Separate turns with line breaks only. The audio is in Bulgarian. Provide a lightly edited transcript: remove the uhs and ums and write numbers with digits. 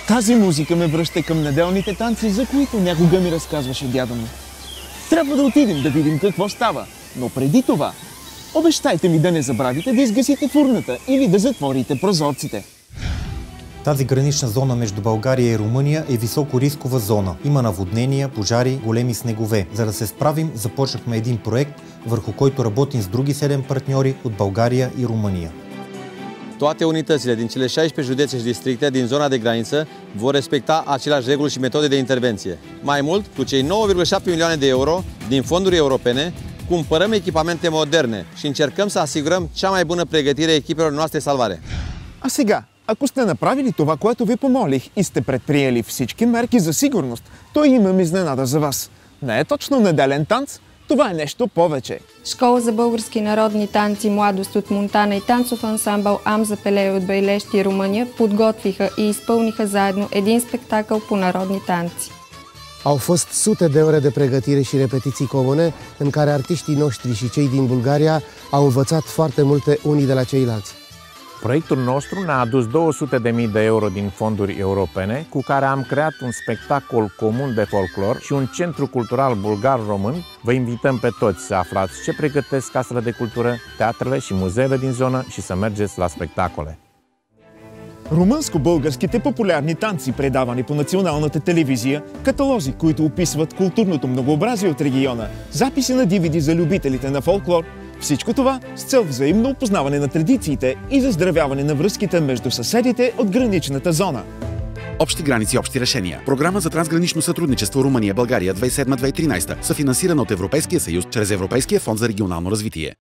Тази музика ме връща към неделните танци, за които някога ми разказваше дядо ми. Трябва да отидем да видим какво става, но преди това обещайте ми да не забравите да изгасите фурната или да затворите прозорците.
Тази гранична зона между България и Румъния е високорискова зона. Има наводнения, пожари, големи снегове. За да se справим, започнахме един проект, vărhu който работим с други 7 партньори от България и Румъния.
Toate unitățile din cele 16 județe și districte din zona de graniță vor respecta aceleași reguli și metode de intervenție. Mai mult, cu cei 9,7 milioane de euro din fonduri europene, cumpărăm echipamente moderne și încercăm să asigurăm cea mai bună pregătire a echipelor noastre de salvare.
А сега, ако сте направили това, което ви помолих и сте предприели всички мерки за сигурност, то имам изненада за вас. Не е точно неделен танц, това е нещо повече.
Школа за български народни танци "Младост" от Монтана и танцов ансамбъл "Амза Пелей" от Бейлещи, Румъния podgotviха и изпълниха заедно един спектакъл по народни танци.
Au fost sute de ore de pregătire și repetiții comune în care artiștii noștri și cei din Bulgaria au învățat foarte multe unii de la ceilalți.
Proiectul nostru ne-a adus 200.000 de euro din fonduri europene, cu care am creat un spectacol comun de folclor și un centru cultural bulgar-român. Vă invităm pe toți să aflați ce pregătesc casele de cultură, teatrele și muzeele din zonă și să mergeți la spectacole.
Румънско-българските популярни танци, предавани по националната телевизия, каталози, които описват културното многообразие от региона, записи на DVD за любителите на фолклор, всичко това с цел взаимно опознаване на традициите и заздравяване на връзките между съседите от граничната зона.
Общи граници, общи решения. Програма за трансгранично сътрудничество Румъния-България 2007-2013, съфинансирана от Европейския съюз чрез Европейския фонд за регионално развитие.